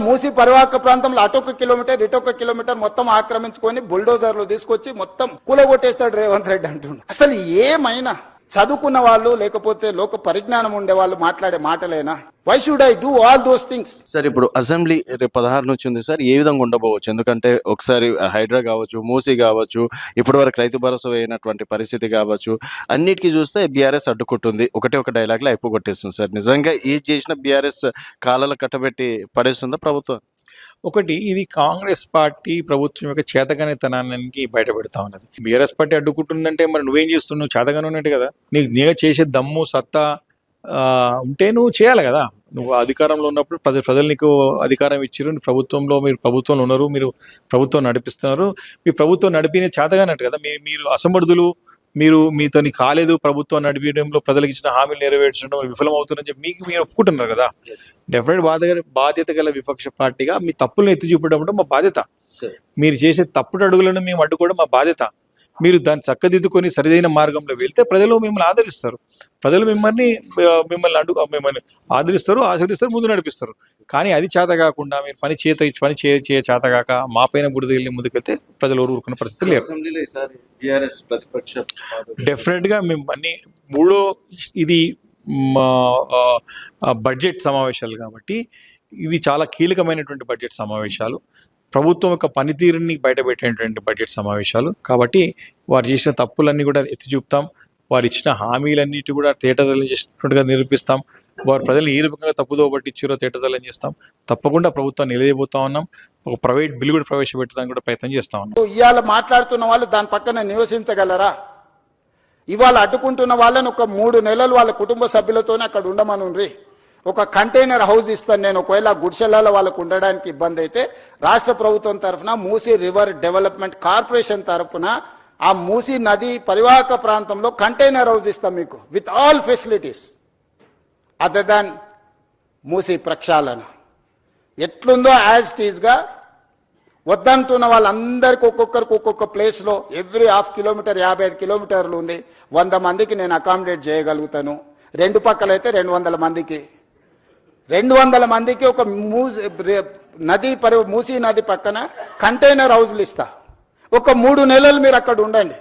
మూసి పరివాహక ప్రాంతంలో అటొక kilometre ఇటొక kilometre మొత్తం ఆక్రమించుకొని బుల్డోజర్లు తీసుకొచ్చి మొత్తం కూలగొట్టేస్తాడు రేవంత్ రెడ్డి అంటుండు. అసలు ఏమైనా చదువుకున్న వాళ్ళు లేకపోతే లోక పరిజ్ఞానం ఉండే వాళ్ళు మాట్లాడే మాటలేనా? Why should I do all those things? Sir ఇప్పుడు అసెంబ్లీ రేపు 16 నుంచి ఉంది సార్, ఏ విధంగా ఉండబోవచ్చు? ఎందుకంటే ఒకసారి హైడ్రా కావచ్చు, మూసీ కావచ్చు, ఇప్పటి వరకు రైతు భరోసా అయినటువంటి పరిస్థితి కావచ్చు, అన్నిటికీ చూస్తే బీఆర్ఎస్ అడ్డుకుంటుంది. ఒక డైలాగ్లో అయిపోగొట్టేస్తుంది సార్. నిజంగా ఏది చేసిన బీఆర్ఎస్ కాలాలు కట్టబెట్టి పడేస్తుందా ప్రభుత్వం? ఒకటి, ఇది కాంగ్రెస్ పార్టీ ప్రభుత్వం యొక్క చేతగానితనానికి బయటపెడతా ఉన్నది. బీఆర్ఎస్ పార్టీ అడ్డుకుంటుందంటే మరి నువ్వేం చేస్తున్నావు? చేతగానే ఉన్నట్టు కదా. నీకు చేసే దమ్ము సత్తా ఉంటే నువ్వు చేయాలి కదా. నువ్వు అధికారంలో ఉన్నప్పుడు ప్రజలు నీకు అధికారం ఇచ్చారు, మీరు ప్రభుత్వంలో ఉన్నారు, మీరు ప్రభుత్వం నడిపిస్తున్నారు. మీ ప్రభుత్వం నడిపిన చేతగానట్టు కదా. మీరు అసమర్థులు, మీతోని కాలేదు ప్రభుత్వం నడిపించడంలో, ప్రజలకు ఇచ్చిన హామీలు నెరవేర్చడం విఫలమవుతుందని చెప్పి మీరు ఒప్పుకుంటున్నారు కదా. డెఫినెట్ బాధ్యత గల విపక్ష పార్టీగా మీ తప్పులను ఎత్తి చూపడం మా బాధ్యత. మీరు చేసే తప్పుడు అడుగులను మేము అడ్డుకోవడం మా బాధ్యత. మీరు దాన్ని చక్కదిద్దుకొని సరిదైన మార్గంలో వెళ్తే ప్రజలు మిమ్మల్ని ఆదరిస్తారు. ప్రజలు మిమ్మల్ని ఆదరిస్తారు, ఆశీర్దిస్తారు, ముందు నడిపిస్తారు. కానీ అది చేత కాకుండా మీరు పని చేత కాక మా పైన బుడిద వెళ్ళి ముందుకెళ్తే ప్రజలు ఊరుకున్న పరిస్థితి లేరు. డెఫినెట్గా మేము అన్ని ఇది బడ్జెట్ సమావేశాలు కాబట్టి ఇది చాలా కీలకమైనటువంటి బడ్జెట్ సమావేశాలు, ప్రభుత్వం యొక్క పనితీరుని బయటపెట్టేటువంటి బడ్జెట్ సమావేశాలు కాబట్టి వారు చేసిన తప్పులన్నీ కూడా ఎత్తి చూపుతాం. వారు ఇచ్చిన హామీలన్నిటి కూడా తేటతెల్లం చేసినట్టుగా నిరూపిస్తాం. వారు ప్రజలు ఏ రకంగా తప్పుదో పట్టించారో తేటతెల్లం చేస్తాం. తప్పకుండా ప్రభుత్వాన్ని నిలదీయబోతా ఉన్నాం. ఒక ప్రైవేట్ బిల్ కూడా ప్రవేశపెట్టడానికి కూడా ప్రయత్నం చేస్తా ఉన్నాం. ఇవాళ మాట్లాడుతున్న వాళ్ళు దాని పక్కన నివసించగలరా? ఇవాళ అడ్డుకుంటున్న వాళ్ళని ఒక 3 నెలలు వాళ్ళ కుటుంబ సభ్యులతోనే అక్కడ ఉండమనుండ్రి. ఒక కంటైనర్ హౌస్ ఇస్తాను నేను. ఒకవేళ గుడిసెలలో వాళ్ళకు ఉండడానికి ఇబ్బంది అయితే రాష్ట్ర ప్రభుత్వం తరఫున మూసీ రివర్ డెవలప్మెంట్ కార్పొరేషన్ తరఫున ఆ మూసీ నది పరివాహక ప్రాంతంలో కంటైనర్ హౌస్ ఇస్తాం మీకు with all facilities other than Musi ప్రక్షాళన. ఎట్లుందో యాజ్ ఇట్ ఈస్గా వద్దంటున్న వాళ్ళందరికీ ఒక్కొక్కరికి ఒక్కొక్క ప్లేస్లో ఎవ్రీ 1/2 కిలోమీటర్ 55 కిలోమీటర్లు ఉంది. 100 మందికి నేను అకామిడేట్ చేయగలుగుతాను. 2 పక్కలైతే 200 మందికి 200 మందికి ఒక మూసీ నది పక్కన కంటైనర్ హౌస్లు ఇస్తా. ఒక 3 నెలలు మీరు అక్కడ ఉండండి.